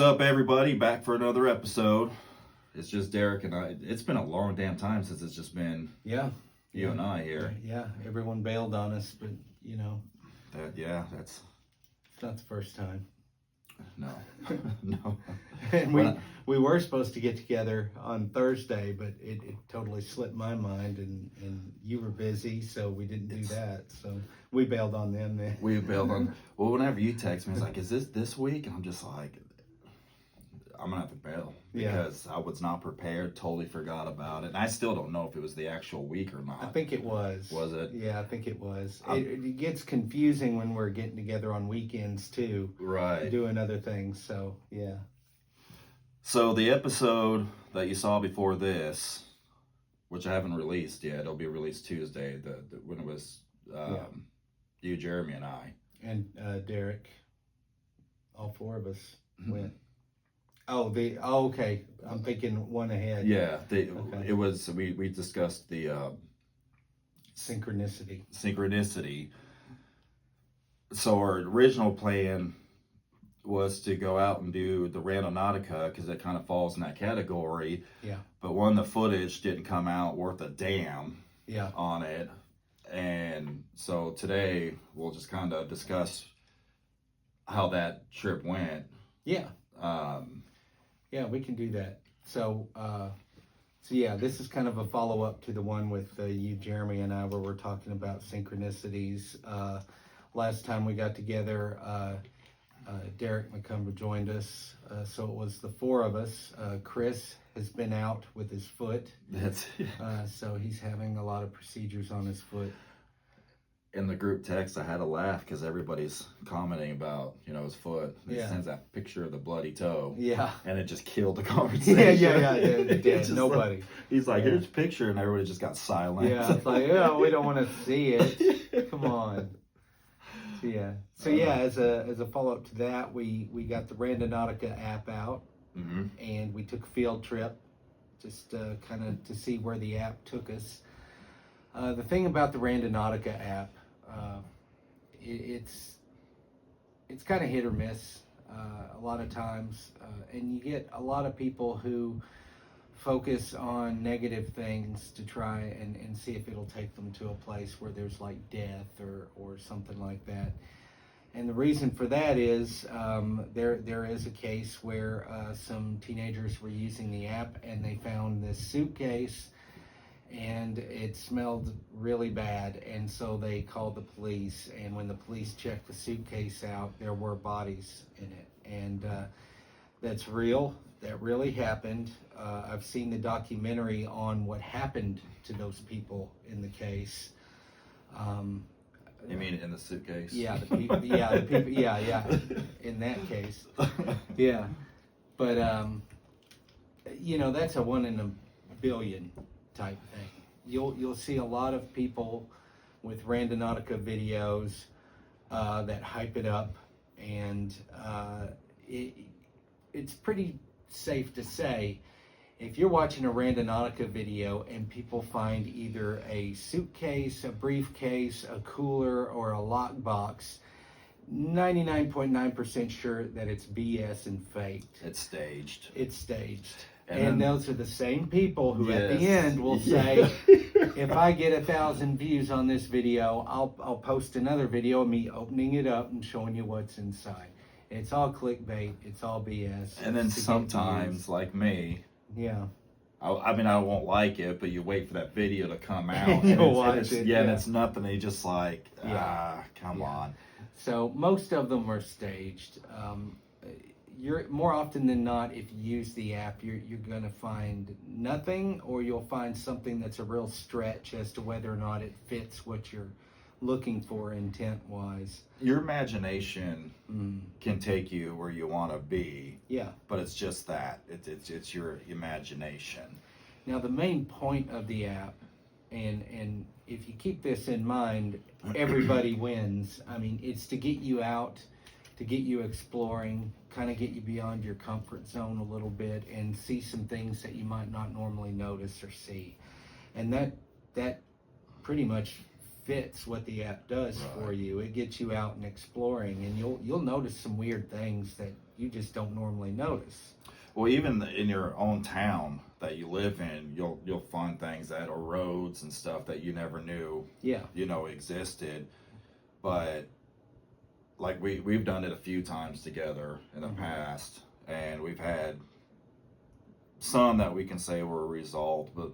up, everybody? Back for another episode. It's just Derek and I. It's been a long damn time since it's just been you and I here. Yeah, everyone bailed on us, but That's it's not the first time. no, no. And we were supposed to get together on Thursday, but it totally slipped my mind, and you were busy, so we didn't do that. So we bailed on them then. We bailed on. Well, whenever you text me, it's like, "Is this week?" And I'm just like, I'm gonna have to bail because I was not prepared. Totally forgot about it, and I still don't know if it was the actual week or not. I think it was. Was it? Yeah, I think it was. It gets confusing when we're getting together on weekends too, right? Doing other things. So yeah. So the episode that you saw before this, which I haven't released yet, it'll be released Tuesday. When it was you, Jeremy, and I, and Derek, all four of us went. Okay. I'm thinking one ahead. Yeah, it was. We discussed the synchronicity. So our original plan was to go out and do the Randonautica because it kind of falls in that category. Yeah. But the footage didn't come out worth a damn. On it, and so today we'll just kind of discuss how that trip went. Yeah. Yeah, we can do that. So this is kind of a follow-up to the one with you, Jeremy, and I, where we're talking about synchronicities. Last time we got together, Derek McCumber joined us, so it was the four of us. Chris has been out with his foot. So he's having a lot of procedures on his foot. In the group text, I had to laugh because everybody's commenting about, his foot. He sends that picture of the bloody toe. Yeah. And it just killed the conversation. Yeah. Nobody. Like, he's like, here's a picture, and everybody just got silent. Yeah, it's like, we don't want to see it. Come on. So as a follow-up to that, we got the Randonautica app out, and we took a field trip, just kind of to see where the app took us. The thing about the Randonautica app, it's kind of hit or miss a lot of times, and you get a lot of people who focus on negative things to try and see if it'll take them to a place where there's like death or something like that. And the reason for that is there is a case where some teenagers were using the app and they found this suitcase and it smelled really bad, and so they called the police, and when the police checked the suitcase out, there were bodies in it. And that's real. That really happened. I've seen the documentary on what happened to those people in the case. You mean in the suitcase? Yeah, the people. Yeah. In that case, yeah. But that's a 1 in a billion type thing. You'll see a lot of people with Randonautica videos that hype it up, and it's pretty safe to say, if you're watching a Randonautica video and people find either a suitcase, a briefcase, a cooler, or a lockbox, 99.9% sure that it's BS and faked. It's staged. And those are the same people who at the end will say, if I get 1,000 views on this video, I'll post another video of me opening it up and showing you what's inside. It's all clickbait. It's all BS. And then sometimes, like me, I won't like it, but you wait for that video to come out. And you'll watch it. And it's nothing. And you just like, come on. So most of them are staged. You're more often than not, if you use the app, you're going to find nothing, or you'll find something that's a real stretch as to whether or not it fits what you're looking for intent-wise. Your imagination can take you where you want to be. Yeah. But it's just that. It's your imagination. Now, the main point of the app, and if you keep this in mind, everybody wins. I mean, it's to get you out, to get you exploring, kind of get you beyond your comfort zone a little bit and see some things that you might not normally notice or see. And that pretty much fits what the app does for you. It gets you out and exploring, and you'll notice some weird things that you just don't normally notice. Well, even in your own town that you live in, you'll find things that are roads and stuff that you never knew, Yeah. Existed. But like we've done it a few times together in the past, and we've had some that we can say were a result, but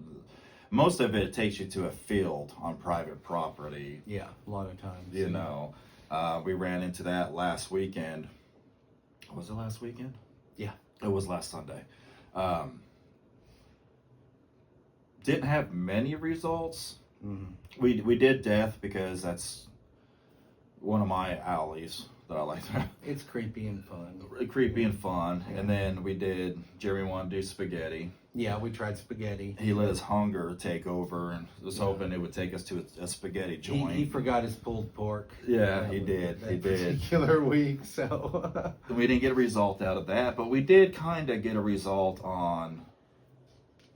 most of it takes you to a field on private property. Yeah, a lot of times. We ran into that last weekend. Was it last weekend? Yeah. It was last Sunday. Didn't have many results. We did death because that's one of my alleys that I like to. It's creepy and fun. Creepy and fun. And then we did, Jeremy wanted to do spaghetti. Yeah, we tried spaghetti. He let his hunger take over and was hoping it would take us to a spaghetti joint. He forgot his pulled pork. Yeah, he did. He did. Particular week, so. We didn't get a result out of that, but we did kind of get a result on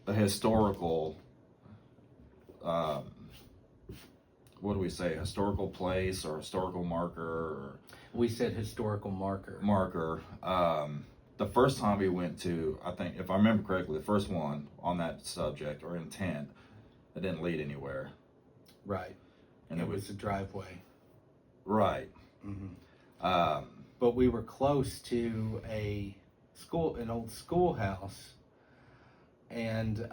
the historical, what do we say, historical place or historical marker? Or we said historical marker. The first time we went to, I think, if I remember correctly, the first one on that subject or intent, it didn't lead anywhere. Right. And it was a driveway. Right. But we were close to an old schoolhouse, and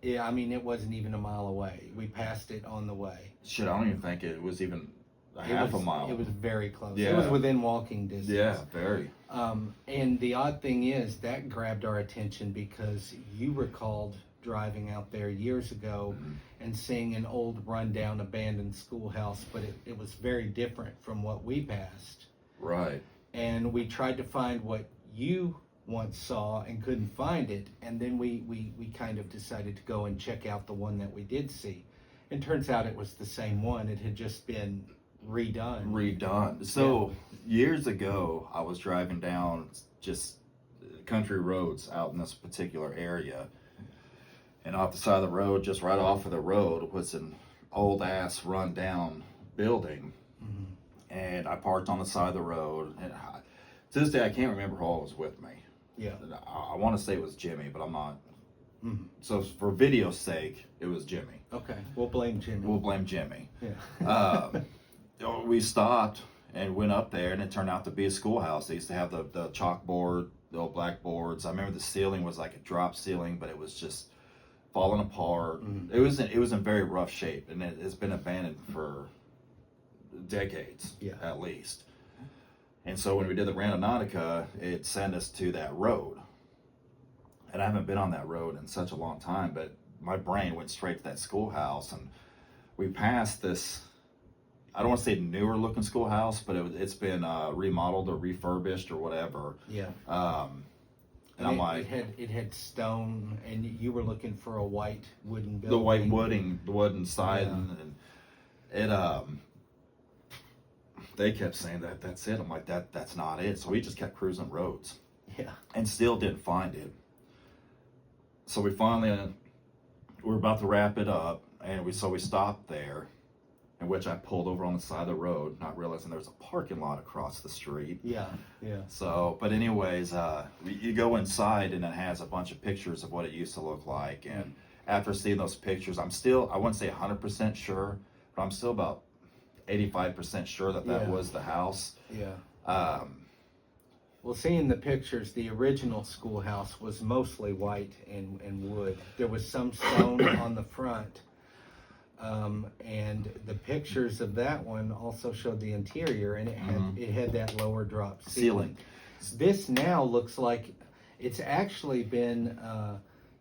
yeah, I mean, it wasn't even a mile away. We passed it on the way. Shit, I don't even think it was even half a mile. It was very close. Yeah. It was within walking distance. Yeah, very. And the odd thing is that grabbed our attention because you recalled driving out there years ago and seeing an old rundown abandoned schoolhouse, but it was very different from what we passed. Right. And we tried to find what you once saw and couldn't find it, and then we kind of decided to go and check out the one that we did see. And turns out it was the same one. It had just been redone. So years ago, I was driving down just country roads out in this particular area, and off the side of the road, just right off of the road, was an old ass run down building. And I parked on the side of the road, and to this day I can't remember who all was with me. Yeah. I want to say it was Jimmy, but I'm not. So for video's sake, it was Jimmy. Okay, we'll blame Jimmy. We'll blame Jimmy. Yeah. We stopped and went up there, and it turned out to be a schoolhouse. They used to have the chalkboard, the old blackboards. I remember the ceiling was like a drop ceiling, but it was just falling apart. It was in very rough shape, and it's been abandoned for decades, at least. And so when we did the Randonautica, it sent us to that road. And I haven't been on that road in such a long time, but my brain went straight to that schoolhouse, and we passed this, I don't want to say newer looking schoolhouse, but it's been remodeled or refurbished or whatever. Yeah. And I'm like, it had stone, and you were looking for a white wooden building. the white wooden side, and it they kept saying that's it. I'm like, that's not it. So we just kept cruising roads. Yeah. And still didn't find it. So we finally we're about to wrap it up, and we stopped there, in which I pulled over on the side of the road, not realizing there's a parking lot across the street. Yeah. So, but anyways, you go inside, and it has a bunch of pictures of what it used to look like. And after seeing those pictures, I wouldn't say 100% sure, but I'm still about 85% sure that was the house. Yeah. Well, seeing the pictures, the original schoolhouse was mostly white and wood. There was some stone on the front. And the pictures of that one also showed the interior, and it had that lower drop ceiling. This now looks like it's actually been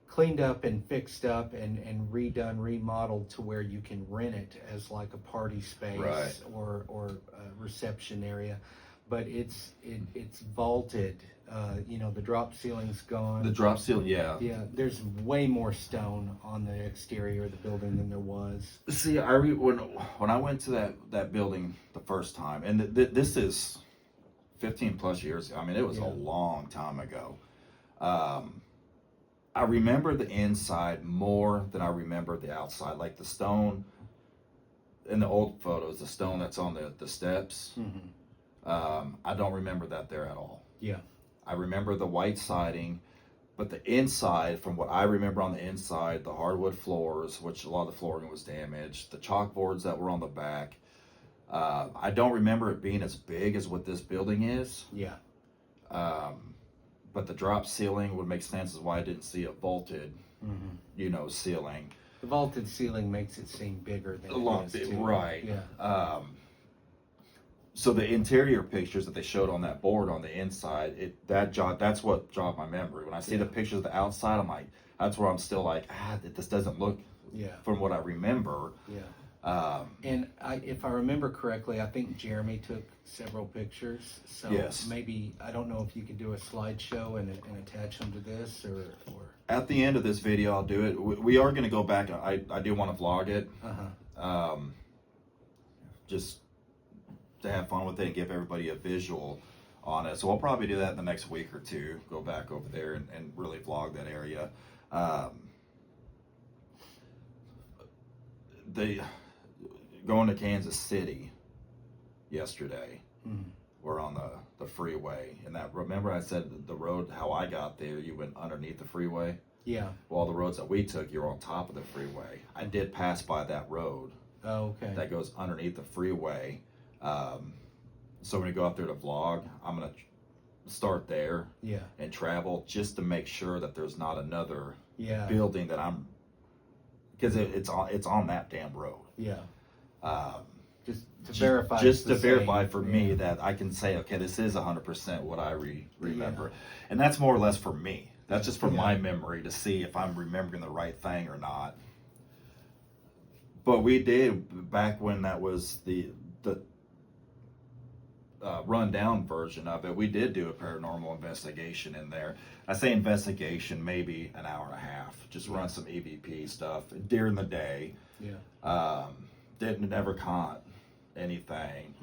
cleaned up and fixed up and redone, remodeled to where you can rent it as like a party space or a reception area. But it's vaulted. The drop ceiling's gone. The drop ceiling, yeah. Yeah, there's way more stone on the exterior of the building than there was. See, when I went to that building the first time, and this is 15 plus years ago. I mean, it was a long time ago. I remember the inside more than I remember the outside. Like the stone in the old photos, the stone that's on the steps. I don't remember that there at all. Yeah. I remember the white siding, but the inside, from what I remember on the inside, the hardwood floors, which a lot of the flooring was damaged, the chalkboards that were on the back. I don't remember it being as big as what this building is. Yeah. But the drop ceiling would make sense as why I didn't see a vaulted, ceiling. The vaulted ceiling makes it seem bigger than A lot it bit, is, too. right. Yeah. So the interior pictures that they showed on that board on the inside, that's what jogged my memory. When I see the pictures of the outside, I'm like, that's where I'm still like, this doesn't look from what I remember. Yeah. And if I remember correctly, I think Jeremy took several pictures. So maybe, I don't know if you could do a slideshow and attach them to this or... At the end of this video, I'll do it. We are going to go back. I do want to vlog it. Just to have fun with it and give everybody a visual on it. So I'll probably do that in the next week or two. Go back over there and really vlog that area. Going to Kansas City yesterday. We're on the freeway, and remember I said the road, how I got there, you went underneath the freeway? Yeah. Well, the roads that we took, you're on top of the freeway. I did pass by that road. Oh, okay. That goes underneath the freeway. So when you go out there to vlog, I'm going to start there and travel just to make sure that there's not another building that because it's on that damn road. Yeah. Just to verify. Just to verify for me that I can say, okay, this is 100% what I remember. And that's more or less for me. That's just from my memory to see if I'm remembering the right thing or not. But we did, back when that was the rundown version of it, we did do a paranormal investigation in there. I say investigation, maybe an hour and a half. Just run some EVP stuff during the day. Never caught anything.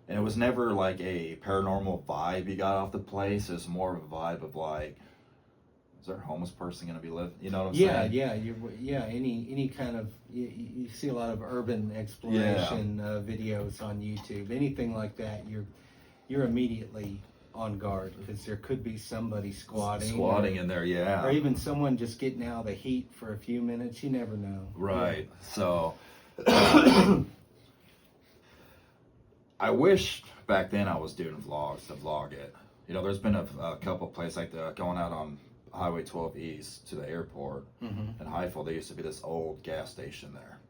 And it was never like a paranormal vibe you got off the place. It was more of a vibe of like, is there a homeless person going to be living? You know what I'm saying? Any kind of, you see a lot of urban exploration videos on YouTube. Anything like that, you're immediately on guard because there could be somebody squatting in there, or even someone just getting out of the heat for a few minutes. You never know. Right. So I wish back then I was doing vlogs to vlog it. There's been a couple places like going out on Highway 12 East to the airport in Highfield. There used to be this old gas station there,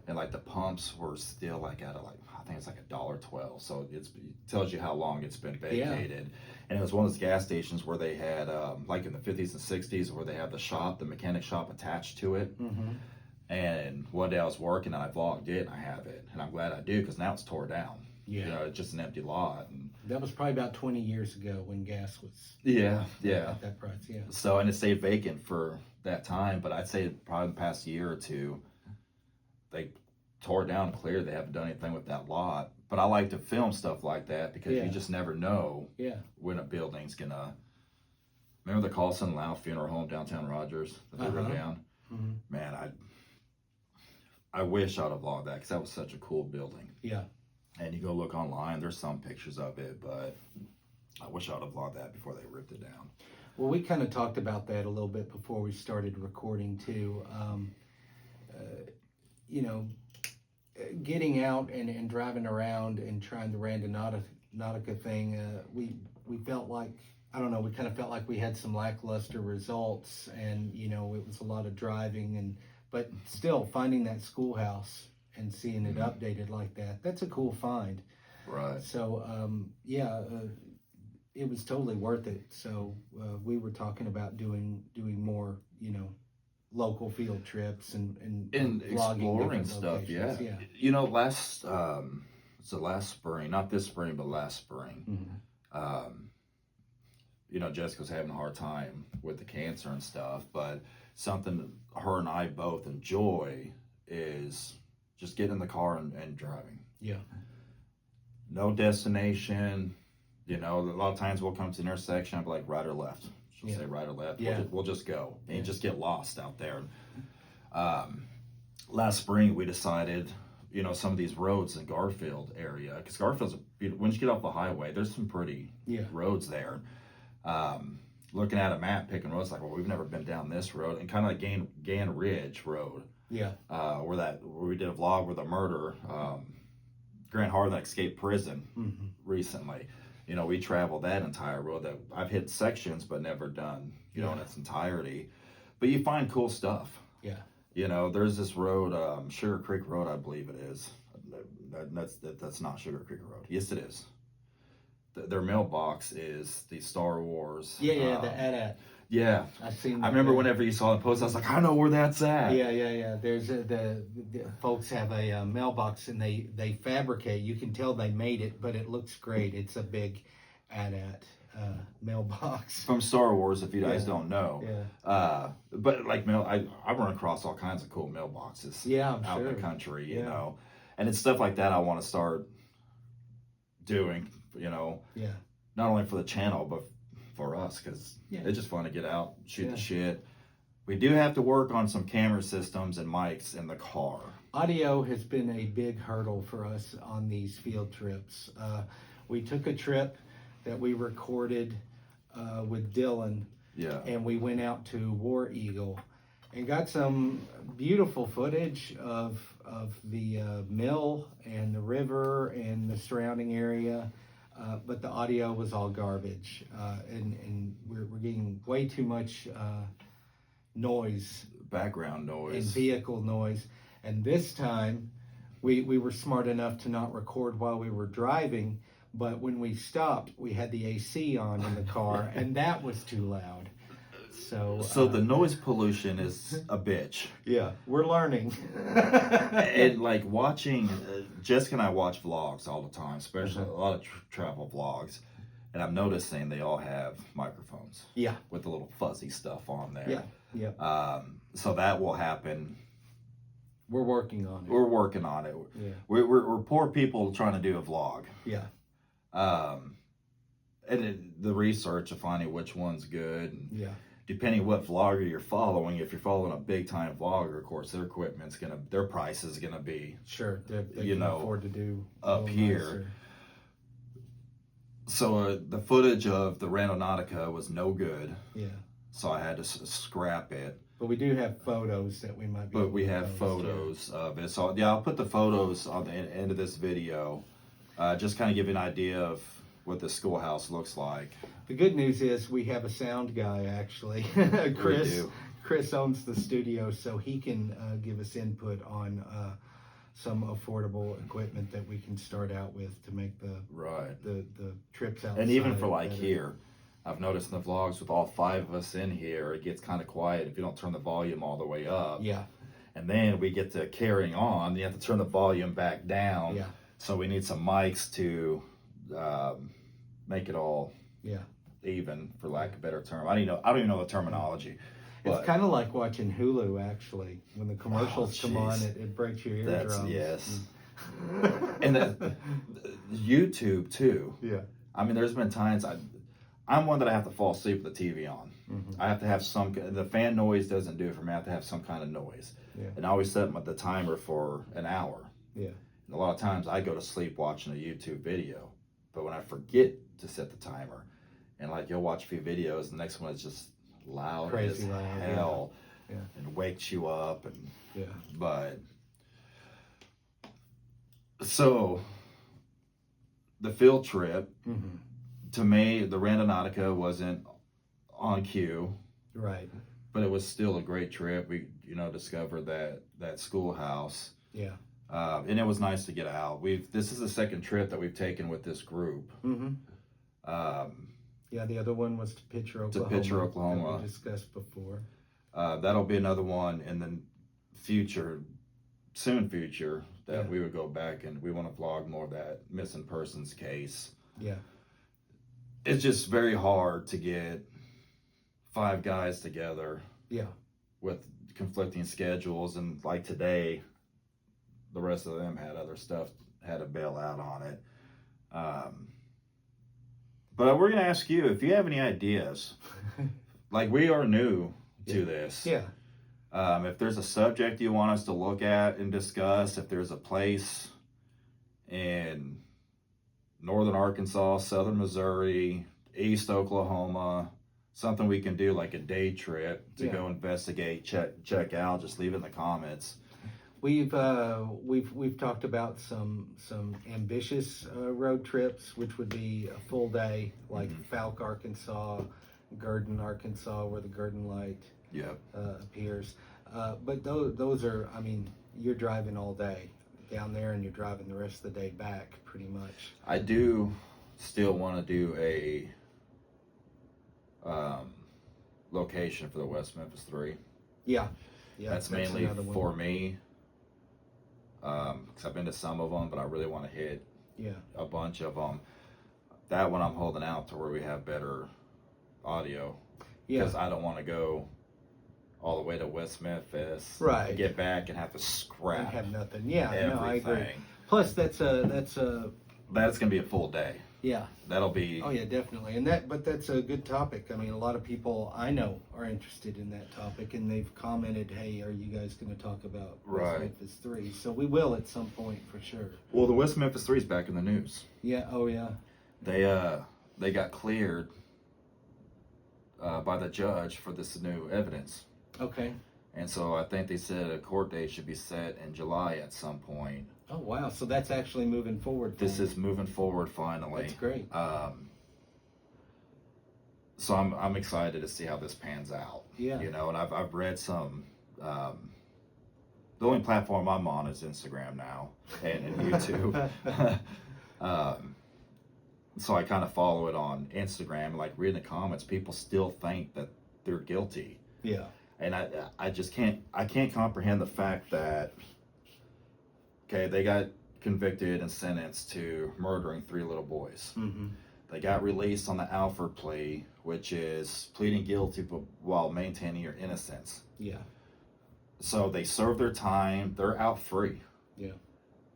and like the pumps were still like at I think it's like $1.12. So it tells you how long it's been vacated. And it was one of those gas stations where they had like in the 50s and 60s where they had the mechanic shop attached to it. And one day I was working and I vlogged it and I have it, and I'm glad I do because now it's tore down. It's just an empty lot. And that was probably about 20 years ago when gas was at that price. So, and it stayed vacant for that time, but I'd say probably the past year or two they tore it down and cleared. They haven't done anything with that lot. But I like to film stuff like that because you just never know when a building's gonna. Remember the Carlson Lau funeral home downtown Rogers that they ripped down? Man, I wish I'd have vlogged that because that was such a cool building. And you go look online, there's some pictures of it, but I wish I'd have vlogged that before they ripped it down. Well, we kind of talked about that a little bit before we started recording too. Getting out and driving around and trying the Randonautica thing, we felt like, I don't know, we kind of felt like we had some lackluster results, and it was a lot of driving, but still finding that schoolhouse and seeing it updated like that's a cool find. Right. So it was totally worth it. So we were talking about doing more local field trips and exploring stuff. Last last spring, not this spring but last spring, Jessica's having a hard time with the cancer and stuff, but something that her and I both enjoy is just getting in the car and driving. No destination. A lot of times we'll come to an intersection, I'll be like, right or left. She'll say right or left. We'll just go and just get lost out there. Last spring we decided, you know, some of these roads in Garfield area, because Garfield's once you get off the highway, there's some pretty roads there. Looking at a map, picking roads, like, well, we've never been down this road, and kind of like Gan Ridge Road, where we did a vlog with a murder. Grant Harlan escaped prison recently. You know, we traveled that entire road that I've hit sections but never done, you know, in its entirety. But you find cool stuff. Yeah. You know, there's this road, Sugar Creek Road, I believe it is. That's not Sugar Creek Road. Yes, it is. Their mailbox is the Star Wars. The AT-AT. Yeah, I've seen that. I remember whenever you saw the post, I was like, I know where that's at. Yeah. There's the folks have a mailbox, and they fabricate. You can tell they made it, but it looks great. It's a big AT-AT mailbox From Star Wars, if you guys don't know. Yeah. But like I run across all kinds of cool mailboxes. Yeah, I'm out sure. in the country, you know, and it's stuff like that I want to start doing. You know, not only for the channel but for us, because it's just fun to get out, shoot the shit. We do have to work on some camera systems and mics in the car. Audio has been a big hurdle for us on these field trips. We took a trip that we recorded with Dylan, and we went out to War Eagle and got some beautiful footage of the mill and the river and the surrounding area. But the audio was all garbage, and we're getting way too much noise, background noise, and vehicle noise. And this time, we were smart enough to not record while we were driving. But when we stopped, we had the AC on in the car, and that was too loud. So the noise pollution is a bitch. Yeah, we're learning. And like watching, Jessica and I watch vlogs all the time, especially a lot of travel vlogs. And I'm noticing they all have microphones. Yeah. With the little fuzzy stuff on there. Yeah. So that will happen. We're working on it. We're working on it. Yeah. We're poor people trying to do a vlog. Yeah. And the research of finding which one's good. And depending what vlogger you're following, if you're following a big time vlogger, of course their their price is gonna be they can afford to do up here. Nicer. So the footage of the Randonautica was no good. Yeah. So I had to scrap it. But we do have photos that we might be. But we have photos of it. So I'll put the photos on the end of this video. Just kind of give you an idea of what the schoolhouse looks like. The good news is we have a sound guy, actually. Chris owns the studio, so he can give us input on some affordable equipment that we can start out with to make the trips outside. And even for like better. Here, I've noticed in the vlogs with all 5 of us in here, it gets kind of quiet if you don't turn the volume all the way up. Yeah. And then we get to carrying on, you have to turn the volume back down. Yeah. So we need some mics to make it all even, for lack of a better term. I don't even know the terminology. It's kind of like watching Hulu, actually. When the commercials come on, it breaks your eardrums. Yes. And YouTube, too. Yeah. I mean, there's been times I'm one that I have to fall asleep with the TV on. I have to have the fan noise doesn't do it for me. I have to have some kind of noise. Yeah. And I always set the timer for an hour. Yeah. And a lot of times I go to sleep watching a YouTube video. But when I forget to set the timer, and like you'll watch a few videos, the next one is just loud crazy as loud, hell, and wakes you up, and but so the field trip to me, the Randonautica wasn't on cue, right? But it was still a great trip. We discovered that schoolhouse, and it was nice to get out. This is the second trip that we've taken with this group. The other one was to Pitcher, Oklahoma. That we discussed before. That'll be another one in the soon future that we would go back, and we want to vlog more of that missing persons case. Yeah. It's just very hard to get 5 guys together. Yeah. With conflicting schedules, and like today, the rest of them had other stuff, had to bail out on it. But we're going to ask you if you have any ideas. Like, we are new to this. Yeah. If there's a subject you want us to look at and discuss, if there's a place in northern Arkansas, southern Missouri, east Oklahoma, something we can do like a day trip to go investigate, check out, just leave it in the comments. We've talked about some ambitious road trips, which would be a full day, like Fouke, Arkansas, Gurdon, Arkansas, where the Gurdon Light appears. But those are, I mean, you're driving all day down there, and you're driving the rest of the day back, pretty much. I do still want to do a location for the West Memphis 3. Yeah, that's mainly for me. Because I've been to some of them, but I really want to hit a bunch of them. That one I'm holding out to where we have better audio. Because I don't want to go all the way to West Memphis, get back and have to scrap and have nothing. Yeah, everything. No, I agree. Plus, that's gonna be a full day. Yeah, that'll be. Oh yeah, definitely. But that's a good topic. I mean, a lot of people I know are interested in that topic, and they've commented, "Hey, are you guys going to talk about West Memphis 3?" So we will at some point for sure. Well, the West Memphis 3 is back in the news. Yeah. Oh yeah. They got cleared by the judge for this new evidence. Okay. And so I think they said a court date should be set in July at some point. Oh wow! So that's actually moving forward. This is moving forward finally. That's great. So I'm excited to see how this pans out. Yeah. You know, and I've read some. The only platform I'm on is Instagram now and YouTube. So I kind of follow it on Instagram. Like reading the comments, people still think that they're guilty. Yeah. And I just can't comprehend the fact that, okay, they got convicted and sentenced to murdering 3 little boys. Mm-hmm. They got released on the Alford plea, which is pleading guilty but while maintaining your innocence. Yeah. So they serve their time. They're out free. Yeah.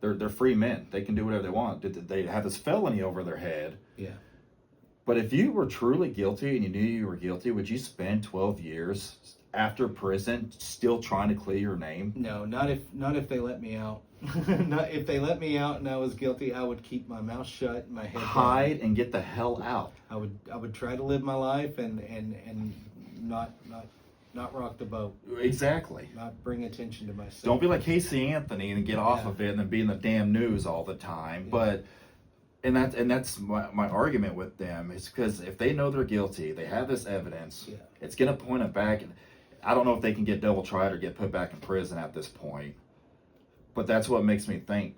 They're free men. They can do whatever they want. They have this felony over their head. Yeah. But if you were truly guilty and you knew you were guilty, would you spend 12 years after prison still trying to clear your name? No, not if they let me out. Not if they let me out and I was guilty, I would keep my mouth shut, my head hide down. And get the hell out. I would try to live my life and not rock the boat. Exactly. Not bring attention to myself. Don't be like Casey Anthony and get off of it and then be in the damn news all the time. Yeah. But and that's my argument with them is because if they know they're guilty, they have this evidence. Yeah. It's gonna point them back. And I don't know if they can get double tried or get put back in prison at this point. But that's what makes me think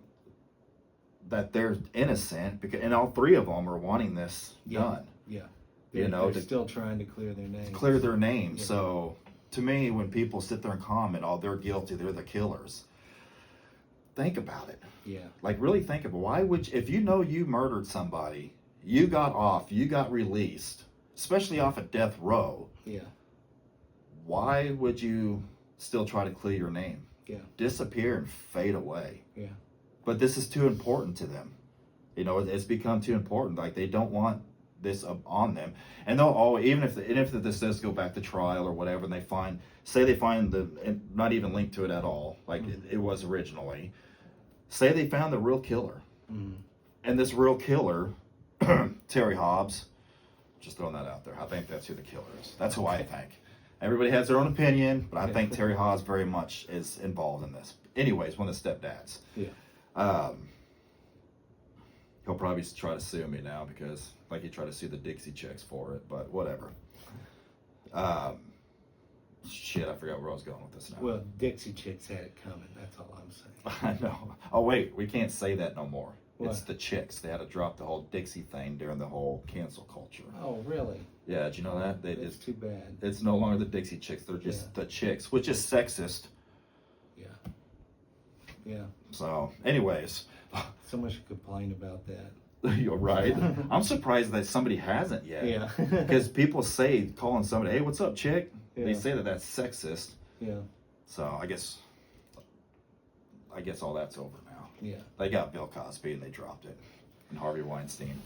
that they're innocent because, and all 3 of them are wanting this done. Yeah. They're still trying to clear their names. Clear their names. Yeah. So to me, when people sit there and comment, "Oh, they're guilty, they're the killers," think about it. Yeah. Like really think about why would you, if you know you murdered somebody, you got off, you got released, especially off of death row. Yeah. Why would you still try to clear your name? Yeah. Disappear and fade away. Yeah. But this is too important to them. You know, it's become too important. Like they don't want this on them. And they'll always, even if this does go back to trial or whatever, and they find and not even linked to it at all, like it was originally. Say they found the real killer. Mm-hmm. And this real killer, Terry Hobbs, just throwing that out there. I think that's who the killer is. That's who I think. Everybody has their own opinion, but I think Terry Hobbs very much is involved in this. Anyways, one of the stepdads. Yeah. He'll probably try to sue me now because, like, he tried to sue the Dixie Chicks for it, but whatever. Shit, I forgot where I was going with this now. Well, Dixie Chicks had it coming. That's all I'm saying. I know. Oh, wait, we can't say that no more. What? It's the Chicks. They had to drop the whole Dixie thing during the whole cancel culture. Oh, really? Yeah, did you know that? It's too bad. It's no longer the Dixie Chicks. They're just the Chicks, which is sexist. Yeah. Yeah. So, anyways. Someone should complain about that. You're right. I'm surprised that somebody hasn't yet. Yeah. Because people say, calling somebody, "Hey, what's up, chick?" Yeah. They say that that's sexist. Yeah. So, I guess all that's over now. Yeah. They got Bill Cosby and they dropped it. And Harvey Weinstein.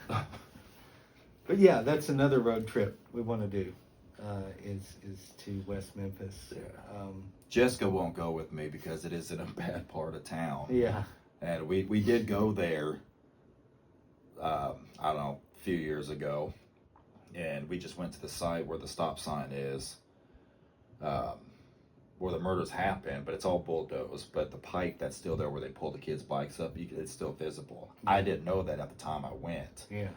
But yeah, that's another road trip we want to do. is to West Memphis. Yeah. Jessica won't go with me because it is in a bad part of town. Yeah. And we did go there, I don't know, a few years ago. And we just went to the site where the stop sign is, where the murders happened, but it's all bulldozed. But the pipe that's still there where they pull the kids' bikes up, it's still visible. Yeah. I didn't know that at the time I went. Yeah.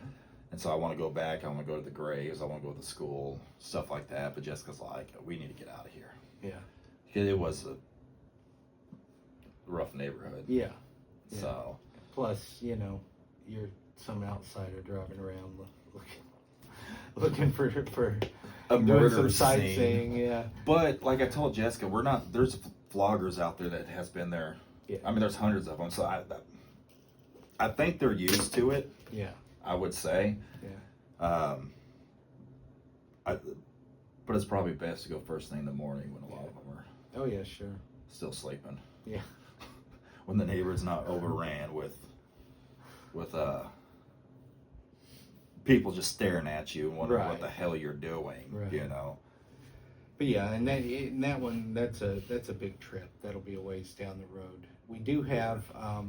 And so I want to go back. I want to go to the graves. I want to go to the school, stuff like that. But Jessica's like, we need to get out of here. Yeah. It was a rough neighborhood. Yeah. So. Plus, you're some outsider driving around looking for A doing murder some scene. sightseeing. Yeah. But like I told Jessica, there's vloggers out there that has been there. Yeah. I mean, there's hundreds of them. So I think they're used to it. Yeah. I would say. Yeah. But it's probably best to go first thing in the morning when a lot of them are Oh yeah, sure. still sleeping. Yeah. When the neighbor's not overran with people just staring at you and wondering Right. what the hell you're doing. Right. But yeah, and that one, that's a big trip. That'll be a ways down the road. We do have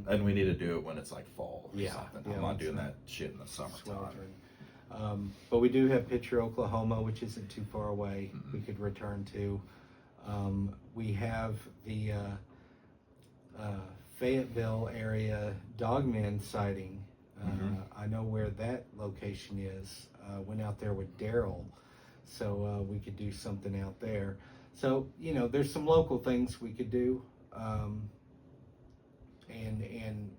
And we need to do it when it's like fall or Yeah, something. yeah, I'm not when doing it's that shit in the summertime. sweltering. But we do have Pitcher, Oklahoma, which isn't too far away. Mm-hmm. We could return to. We have the Fayetteville area dogman sighting. Mhm. I know where that location is. Went out there with Daryl, so we could do something out there. So there's some local things we could do, and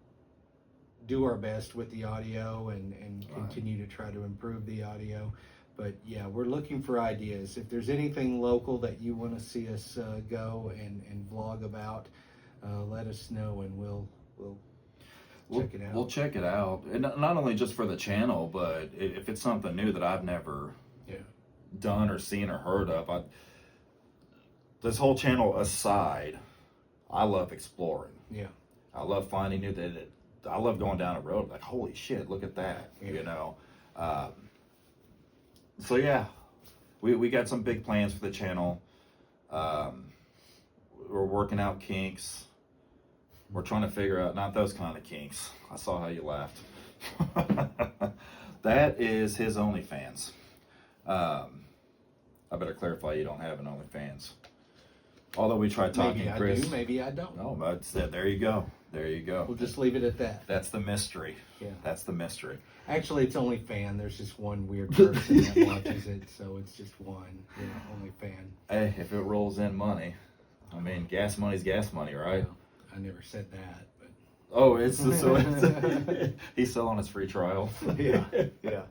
do our best with the audio and Right. continue to try to improve the audio. But yeah, we're looking for ideas. If there's anything local that you want to see us go and vlog about, let us know and we'll check it out. We'll check it out, and not only just for the channel, but if it's something new that I've never done or seen or heard of. This whole channel aside, I love exploring. Yeah. I love finding new I love going down a road like, holy shit, look at that. Yeah. So yeah, we got some big plans for the channel. We're working out kinks. We're trying to figure out, not those kind of kinks. I saw how you laughed. That is his OnlyFans. I better clarify you don't have an OnlyFans. Although we tried talking Maybe to I Chris. do, maybe I don't. No, but there you go. There you go. We'll just leave it at that. That's the mystery. Yeah. That's the mystery. Actually, it's only fan. There's just one weird person that watches it, so it's just one. Only fan. Hey, if it rolls in money, I mean, gas money's gas money, right? Well, I never said that, but Oh, he's still on his free trial. yeah.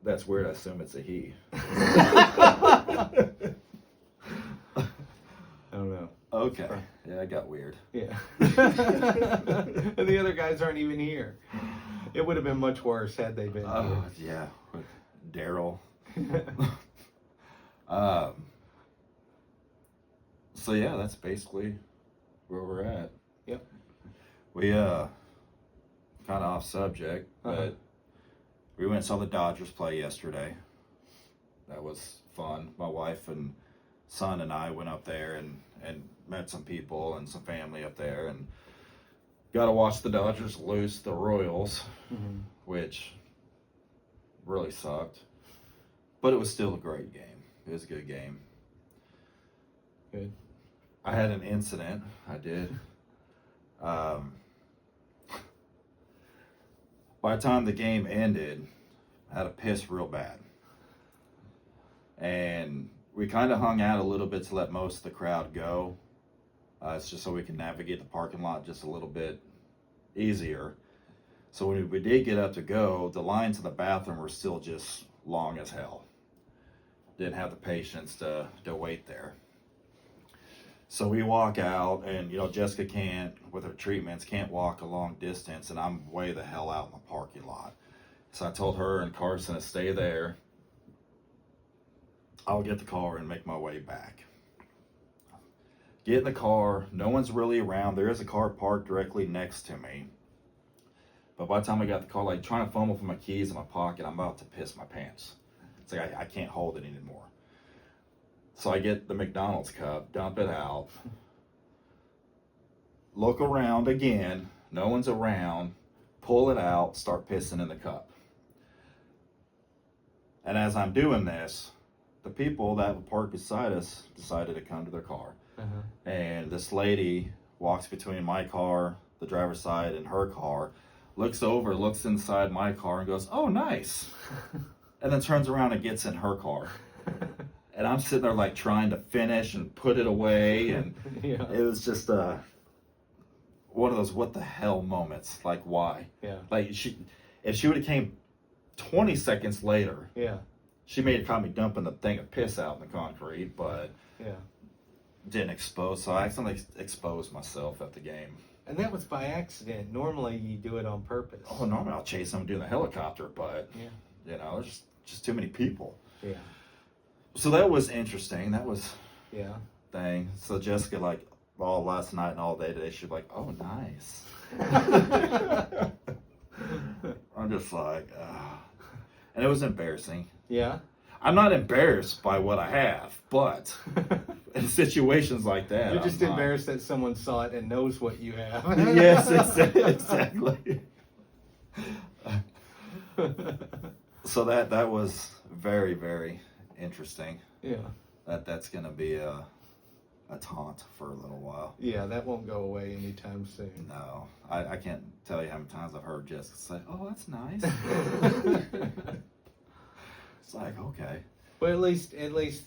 That's weird. I assume it's a he. I don't know. Okay. Yeah, it got weird. Yeah. And the other guys aren't even here. It would have been much worse had they been Oh, yeah. With Daryl. here. So yeah, that's basically where we're at. Yep. We kind of off subject, Uh-huh. but we went and saw the Dodgers play yesterday. That was fun. My wife and son and I went up there and met some people and some family up there and got to watch the Dodgers lose the Royals, Mhm. which really sucked. But it was still a great game. It was a good game. Good. I had an incident. I did. By the time the game ended, I had to piss real bad. And we kind of hung out a little bit to let most of the crowd go. It's just so we can navigate the parking lot just a little bit easier. So when we did get up to go, the lines to the bathroom were still just long as hell. Didn't have the patience to wait there. So we walk out, and Jessica can't, with her treatments, can't walk a long distance, and I'm way the hell out in the parking lot. So I told her and Carson to stay there. I'll get the car and make my way back. Get in the car. No one's really around. There is a car parked directly next to me. But by the time I got the car, trying to fumble for my keys in my pocket, I'm about to piss my pants. It's like, I can't hold it anymore. So I get the McDonald's cup, dump it out, look around again, no one's around, pull it out, start pissing in the cup. And as I'm doing this, the people that were parked beside us decided to come to their car. And this lady walks between my car, the driver's side, and her car, looks over, looks inside my car, and goes, "Oh, nice." And then turns around and gets in her car. And I'm sitting there like trying to finish and put it away. And it was just one of those what the hell moments. Like, why? Yeah. Like, if she would have came 20 seconds later, she may have caught me dumping the thing of piss out in the concrete, but didn't expose. So I accidentally exposed myself at the game. And that was by accident. Normally you do it on purpose. Oh, normally I'll chase them doing the helicopter, but you know, there's just too many people. Yeah. So that was interesting. That was thing. So Jessica, like, all last night and all day today, she's like, "Oh, nice." I'm just like, and it was embarrassing. Yeah. I'm not embarrassed by what I have, but in situations like that, you're just embarrassed that someone saw it and knows what you have. Yes, exactly. So that was very, very interesting. Yeah. That's gonna be a taunt for a little while. Yeah, that won't go away anytime soon. No, I can't tell you how many times I've heard Jessica say, "Oh, that's nice." It's like, okay. But at least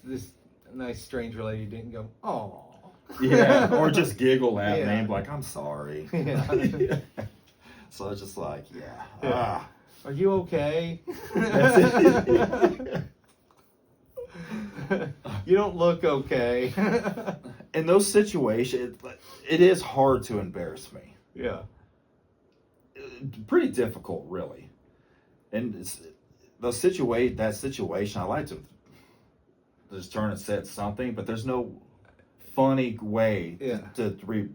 this nice stranger lady didn't go, "Oh." Yeah, or just giggle at me, like, "I'm sorry." Yeah. So it's just like, Are you okay? That's it. You don't look okay. In those situations, it is hard to embarrass me. Yeah. Pretty difficult, really. And that situation, I like to just turn and say something, but there's no funny way to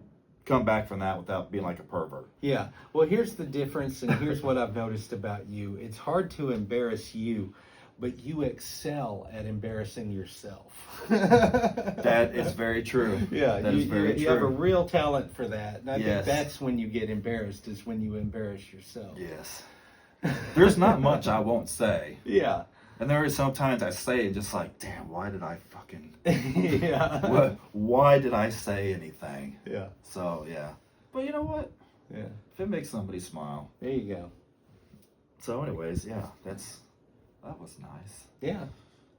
come back from that without being like a pervert. Yeah. Well, here's the difference, and here's what I've noticed about you. It's hard to embarrass you, but you excel at embarrassing yourself. That is very true. Yeah, that is very true. You have a real talent for that. And I think Yes. that's when you get embarrassed, is when you embarrass yourself. Yes. There's not much I won't say. Yeah. And there are sometimes I say, just like, damn, why did I fucking... Yeah. Why did I say anything? Yeah. So, yeah. But you know what? Yeah. If it makes somebody smile. There you go. So anyways, yeah, that was nice. Yeah.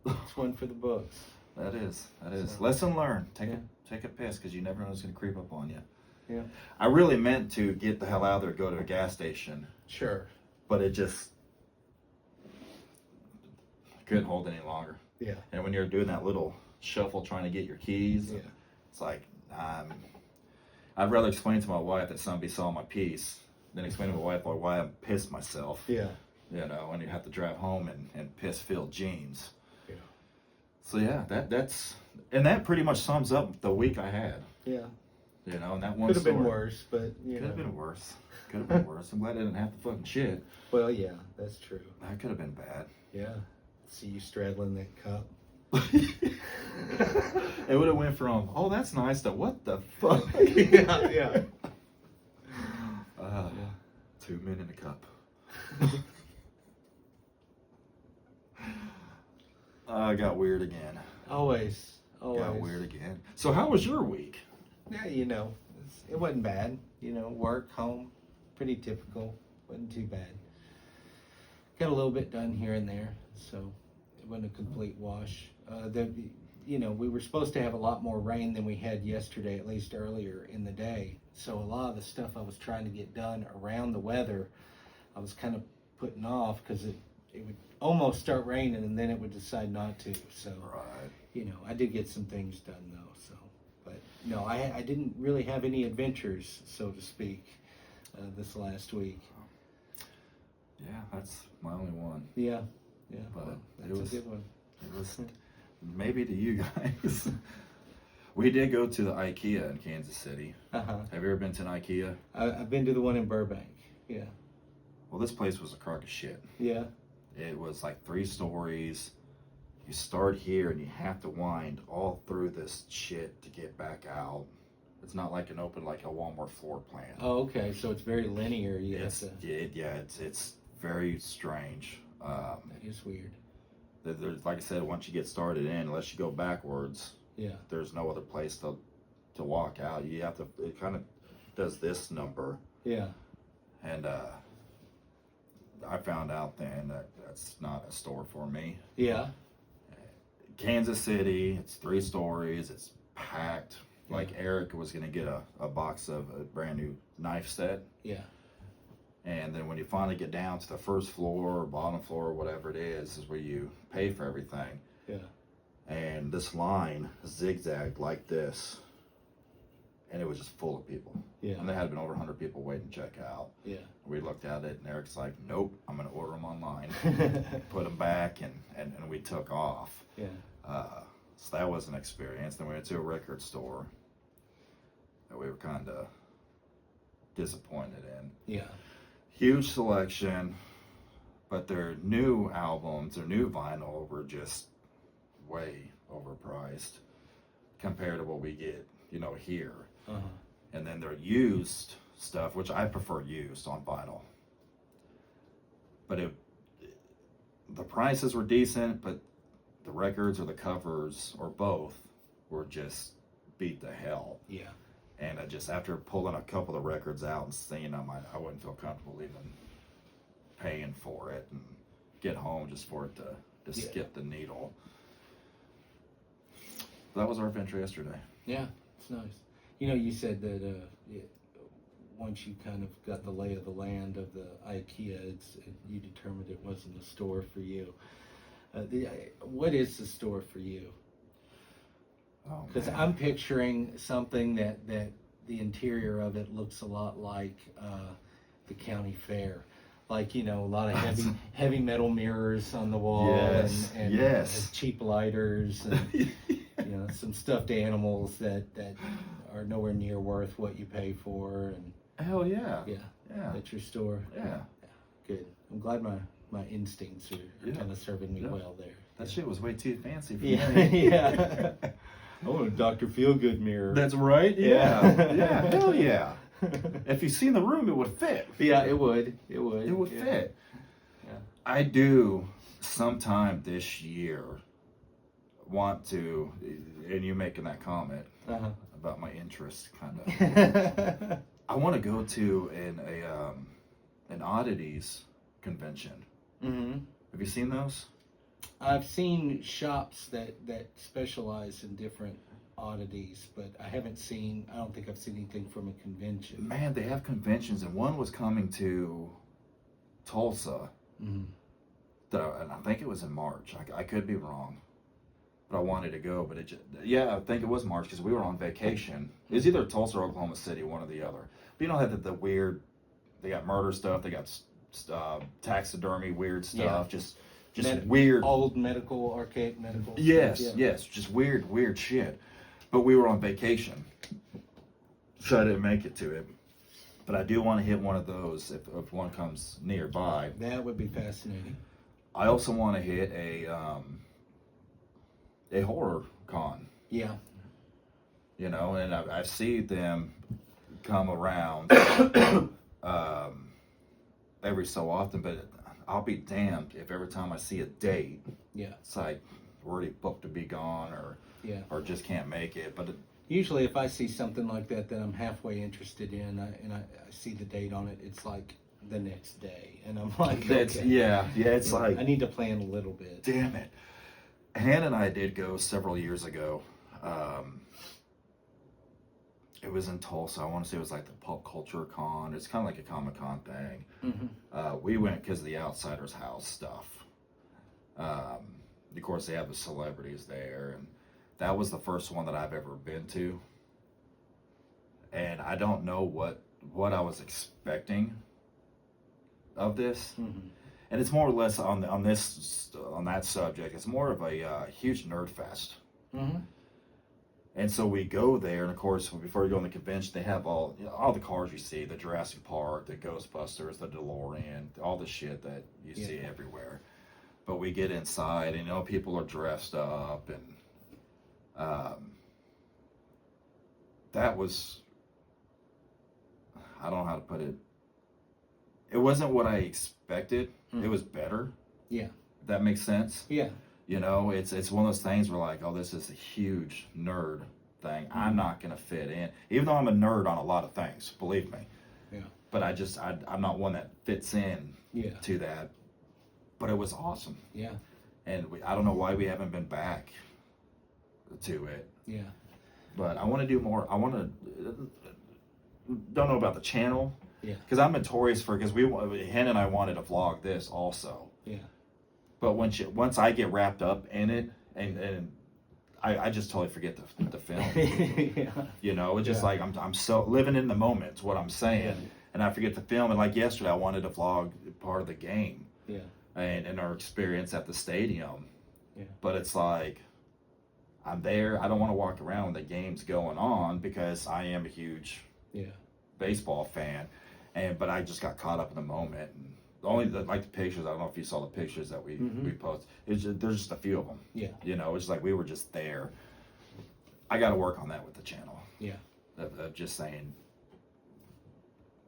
It's one for the books. That is. So, Lesson learned. Take a piss, because you never know who's going to creep up on you. Yeah. I really meant to get the hell out of there, go to a gas station. Sure. But it just couldn't hold any longer. Yeah. And when you're doing that little shuffle trying to get your keys, it's like, I'd rather explain to my wife that somebody saw my piece than explain to my wife why I pissed myself. Yeah. You know, and you have to drive home in piss-filled jeans. Yeah. So yeah, that pretty much sums up the week I had. Yeah. You know, and that one Could have been story. worse, but Could have been worse. Could have been worse. I'm glad I didn't have the fucking shit. Well, yeah, that's true. That could have been bad. Yeah. See you straddling that cup. It would have went from, "Oh, that's nice," to, "What the fuck?" Yeah. 2 men in a cup. I got weird again. Always. Got weird again. So how was your week? Yeah, it wasn't bad. Work, home, pretty typical. Wasn't too bad. Got a little bit done here and there, so it wasn't a complete wash. We were supposed to have a lot more rain than we had yesterday, at least earlier in the day. So a lot of the stuff I was trying to get done around the weather, I was kind of putting off because it would almost start raining and then it would decide not to. So, I did get some things done though. So, but no, I didn't really have any adventures, so to speak, this last week. Yeah, that's my only one. Yeah, But that's a good one. It was maybe to you guys. We did go to the IKEA in Kansas City. Have you ever been to an IKEA? I've been to the one in Burbank. Yeah. Well, this place was a crock of shit. Yeah. It was like 3 stories. you start here and you have to wind all through this shit to get back out. It's not like an open, like a Walmart floor plan. Oh, okay. So it's very linear. You It's have to. it's very strange. That is weird. There's, like I said, once you get started in, unless you go backwards, Yeah. there's no other place to walk out. You have to. It kind of does this number, Yeah. and I found out then that that's not a store for me. Yeah. Kansas City, it's 3 stories. It's packed. Like Eric was gonna get a box of a brand new knife set. Yeah. And then when you finally get down to the first floor or bottom floor or whatever it is where you pay for everything. Yeah. And this line zigzagged like this. And it was just full of people. Yeah. And there had been over 100 people waiting to check out. Yeah. We looked at it and Eric's like, nope, I'm going to order them online. Put them back and we took off. Yeah. So that was an experience. Then we went to a record store that we were kind of disappointed in. Yeah. Huge selection, but their new albums, their new vinyl were just way overpriced compared to what we get, here. Uh-huh. And then their used stuff, which I prefer used on vinyl. But the prices were decent, but the records or the covers or both were just beat to hell. Yeah. And after pulling a couple of the records out and seeing them, I wouldn't feel comfortable even paying for it and get home just for it to skip the needle. That was our adventure yesterday. Yeah, it's nice. You said that once you kind of got the lay of the land of the IKEA, you determined it wasn't a store for you. What is the store for you? Because I'm picturing something that the interior of it looks a lot like the county fair, like a lot of heavy metal mirrors on the wall, Yes, and yes. cheap lighters, and some stuffed animals that are nowhere near worth what you pay for, and Hell yeah. yeah, at your store. Yeah. Good. I'm glad my instincts are kind of serving me well there. That shit was way too fancy for Yeah, me. yeah. I want a Dr. Feelgood mirror. That's right. Yeah. Yeah. Hell yeah. If you seen the room, it would fit. Yeah, it would. It would. It would fit. Yeah. I do sometime this year want to, and you making that comment about my interest, kind of. I want to go to an oddities convention. Mm-hmm. Have you seen those? I've seen shops that specialize in different oddities, but I don't think I've seen anything from a convention. Man, they have conventions, and one was coming to Tulsa. Mm-hmm. And I think it was in March. I could be wrong, but I wanted to go. But I think it was March because we were on vacation. It was either Tulsa or Oklahoma City, one or the other. But have the weird. They got murder stuff. They got taxidermy, weird stuff. Yeah. Just weird. Old archaic medical. Yes, stuff, yes, just weird shit. But we were on vacation, so I didn't make it to it. But I do want to hit one of those if one comes nearby. That would be fascinating. I also want to hit a horror con. Yeah. And I've seen them come around every so often, but I'll be damned if every time I see a date, it's like we're already booked to be gone or just can't make it. But usually, if I see something like that I'm halfway interested in, and I see the date on it, it's like the next day, and I'm like, it's like I need to plan a little bit. Damn it. Hannah and I did go several years ago. It was in Tulsa. I want to say it was like the Pop Culture Con. It's kind of like a Comic-Con thing. Mm-hmm. We went because of the Outsiders House stuff. Of course, they have the celebrities there, and that was the first one that I've ever been to. And I don't know what I was expecting of this. Mm-hmm. And it's more or less on that subject. It's more of a huge nerd fest. Mm-hmm. And so we go there, and of course, before you go on the convention, they have all the cars you see, the Jurassic Park, the Ghostbusters, the DeLorean, all the shit that you see everywhere. But we get inside, and people are dressed up, and that was, I don't know how to put it. It wasn't what I expected. It was better. Yeah. If that makes sense. Yeah. It's one of those things where like, oh, this is a huge nerd thing. I'm not gonna fit in, even though I'm a nerd on a lot of things. Believe me. Yeah. But I'm not one that fits in. Yeah. To that. But it was awesome. Yeah. And I don't know why we haven't been back to it. Yeah. But I want to do more. I want to. Don't know about the channel. Yeah. Because I'm notorious because Hen and I wanted to vlog this also. Yeah. But once I get wrapped up in it, and I just totally forget the film. Yeah. It's just like I'm so living in the moment. Is what I'm saying, Yeah. and I forget the film. And like yesterday, I wanted to vlog part of the game. Yeah. And our experience at the stadium. Yeah. But it's like, I'm there. I don't want to walk around when the game's going on because I am a huge baseball fan. But I just got caught up in the moment. And the pictures, I don't know if you saw the pictures that we posted. There's just a few of them. Yeah. It's like we were just there. I got to work on that with the channel. Yeah. Of just saying,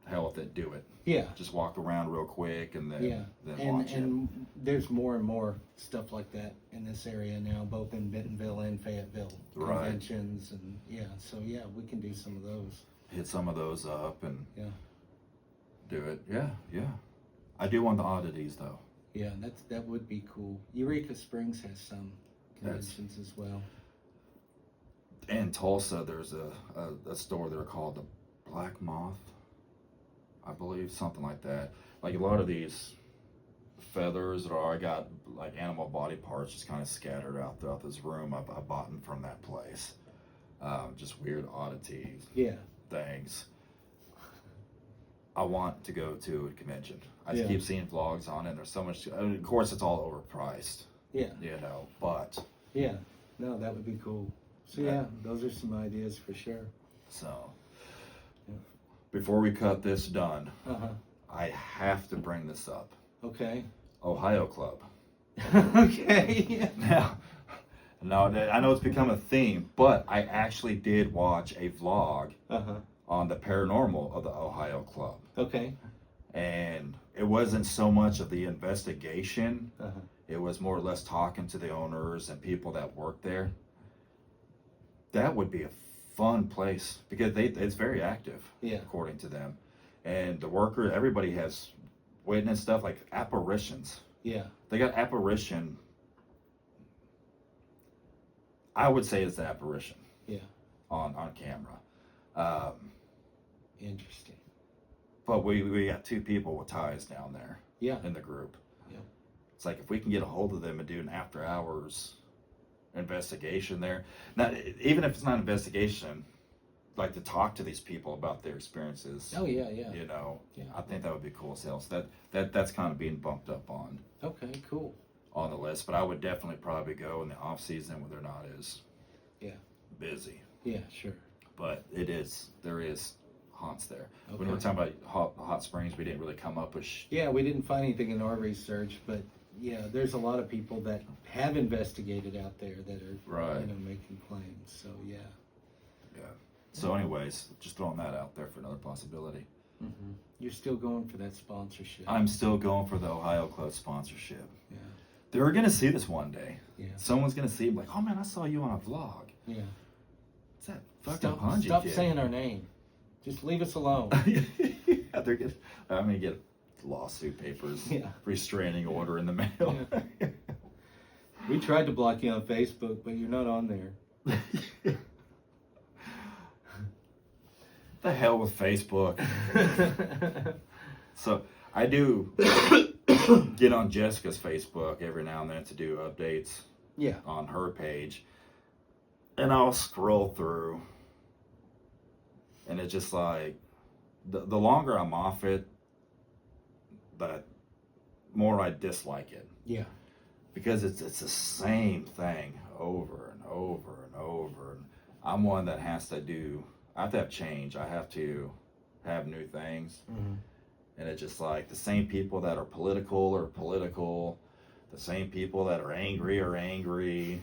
hell with it, do it. Yeah. Just walk around real quick and then watch it. And there's more and more stuff like that in this area now, both in Bentonville and Fayetteville. Right. Conventions and so we can do some of those. Hit some of those up and do it. Yeah. I do want the oddities though. Yeah, that would be cool. Eureka Springs has some conventions as well. In Tulsa, there's a store there called the Black Moth, I believe, something like that. Like a lot of these feathers, or I got like animal body parts just kind of scattered out throughout this room. I bought them from that place. Just weird oddities. Yeah. Things. I want to go to a convention. I just keep seeing vlogs on it. There's so much. Of course, it's all overpriced. Yeah. But. Yeah. No, that would be cool. So those are some ideas for sure. So. Before we cut this done, I have to bring this up. Okay. Ohio Club. Okay. Now, I know it's become a theme, but I actually did watch a vlog on the paranormal of the Ohio Club. Okay. And it wasn't so much of the investigation. It was more or less talking to the owners and people that work there. That would be a fun place because it's very active, according to them. And the workers, everybody has witnessed stuff like apparitions. Yeah. They got apparition. I would say it's an apparition. Yeah. On camera. Interesting. But we got two people with ties down there. Yeah. In the group. Yeah. It's like if we can get a hold of them and do an after hours investigation there. Now, even if it's not an investigation, like to talk to these people about their experiences. Oh yeah. I think that would be cool as hell. So that's kind of being bumped up on. Okay, cool. On the list, but I would definitely probably go in the off season when they're not as busy. Yeah, sure. But there is haunts there. Okay. When we were talking about hot springs, we didn't really come up with. We didn't find anything in our research, but there's a lot of people that have investigated out there that are making claims. So yeah. So anyways, just throwing that out there for another possibility. Mm-hmm. You're still going for that sponsorship. I'm still going for the Ohio Club sponsorship. Yeah. They're gonna see this one day. Yeah. Someone's gonna see like, oh man, I saw you on a vlog. Yeah. What's that fucking Punji Stop kid? saying our name. Just leave us alone. I'm gonna get lawsuit papers, restraining order in the mail. Yeah. We tried to block you on Facebook, but you're not on there. The hell with Facebook. So I do get on Jessica's Facebook every now and then to do updates on her page. And I'll scroll through. And it's just like, the longer I'm off it, the more I dislike it. Yeah. Because it's the same thing over and over and over. And I'm one that has to I have to have change. I have to have new things. Mm-hmm. And it's just like the same people that are political, the same people that are angry.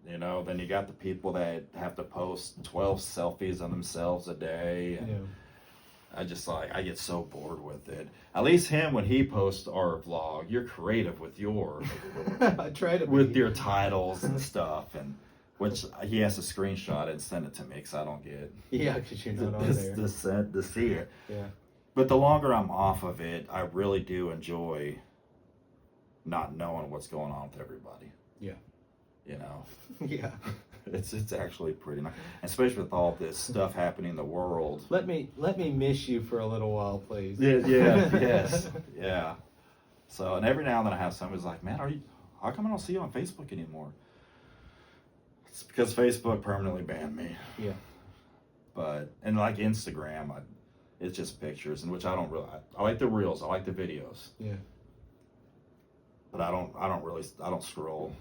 You know, then you got the people that have to post 12 selfies of themselves a day. And Yeah. I get so bored with it. At least him, when he posts our vlog, you're creative with your I try to with be. your titles and stuff, and which he has to screenshot it and send it to me because I don't get Yeah, because you're not on there. to see it. Yeah. But the longer I'm off of it, I really do enjoy not knowing what's going on with everybody. Yeah. You know, Yeah. it's actually pretty nice, especially with all this stuff happening in the world. Let me miss you for a little while, please. Yeah, yes, yeah. So, and every now and then I have somebody's like, "Man, how come I don't see you on Facebook anymore?" It's because Facebook permanently banned me. Yeah. But, and like Instagram, it's just pictures, in which I don't really, I like the reels, I like the videos. Yeah. But I don't scroll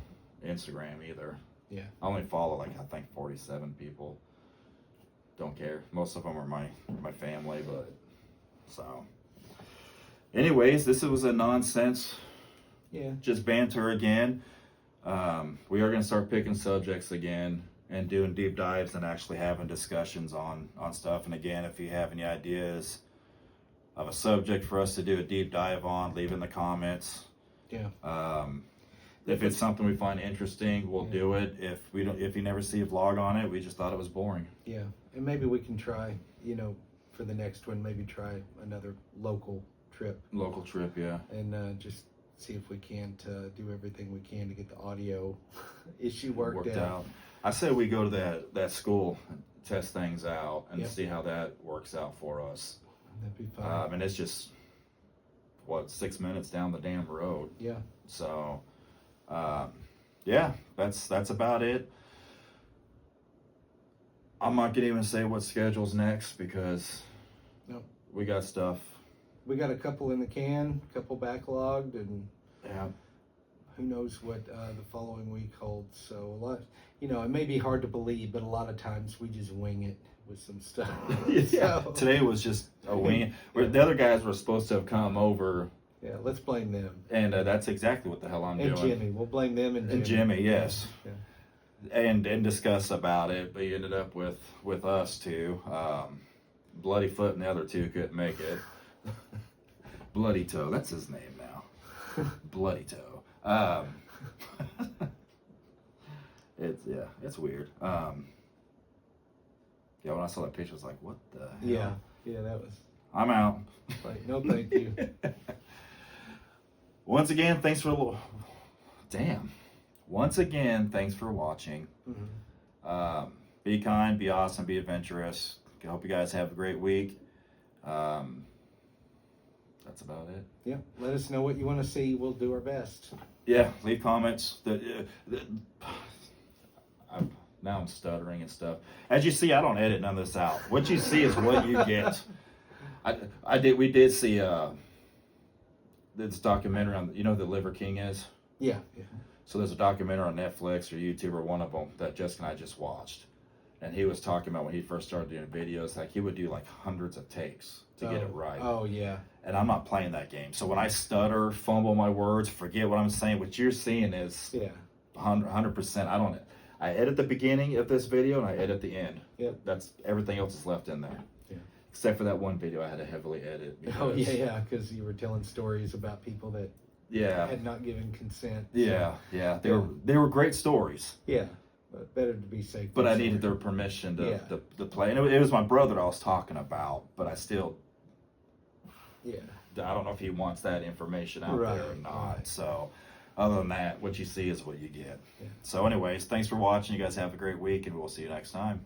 Instagram either. Yeah. I only follow I think 47 people. Don't care. Most of them are my family, but so. Anyways, this was a nonsense, Yeah. just banter again. We are going to start picking subjects again and doing deep dives and actually having discussions on stuff. And again, if you have any ideas of a subject for us to do a deep dive on, leave in the comments. Yeah. If it's something we find interesting, we'll do it. If you never see a vlog on it, we just thought it was boring. Yeah. And maybe we can try, for the next one, maybe try another local trip Local trip, yeah. and just see if we can't do everything we can to get the audio issue worked out. I say we go to that school and test things out and Yep. see how that works out for us. That'd be fine. And it's just 6 minutes down the damn road. Yeah. So, yeah, that's about it. I'm not gonna even say what schedule's next because Nope. we got stuff. We got a couple in the can, a couple backlogged, and Yeah, who knows what the following week holds. So a lot, it may be hard to believe, but a lot of times we just wing it with some stuff. yeah. So, Today was just a wing. Yeah. The other guys were supposed to have come over, yeah, let's blame them. and that's exactly what the hell I'm And doing. Jimmy, we'll blame them and Jimmy. And Jimmy, yes. Yeah. And discuss about it, but he ended up with us two. Bloody Foot and the other two couldn't make it. Bloody Toe, that's his name now. Bloody Toe. It's weird. Yeah, when I saw that picture, I was like, what the hell? Yeah, that was I'm out. like, no thank you. Once again, thanks for watching. Mhm. Be kind, be awesome, be adventurous. I hope you guys have a great week. That's about it. Yeah, let us know what you want to see. We'll do our best. Yeah, leave comments. Now I'm stuttering and stuff. As you see, I don't edit none of this out. What you see is what you get. We did see this documentary on, the Liver King is? Yeah. So there's a documentary on Netflix or YouTube or one of them that Jessica and I just watched. And he was talking about when he first started doing videos, like he would do like hundreds of takes to get it right. Oh, yeah. And I'm not playing that game. So when I stutter, fumble my words, forget what I'm saying, what you're seeing is Yeah. 100%. I edit the beginning of this video and I edit the end. Yep. That's everything else is left in there. Yeah. Except for that one video I had to heavily edit. Oh, yeah, because you were telling stories about people that Yeah. had not given consent. Yeah. They were great stories. Yeah, but better to be safe. But than I needed sorry. their permission to, Yeah. to play. And it was my brother I was talking about, but I still, Yeah. I don't know if he wants that information out Right, there or not. right. So other than that, what you see is what you get. Yeah. So anyways, thanks for watching. You guys have a great week and we'll see you next time.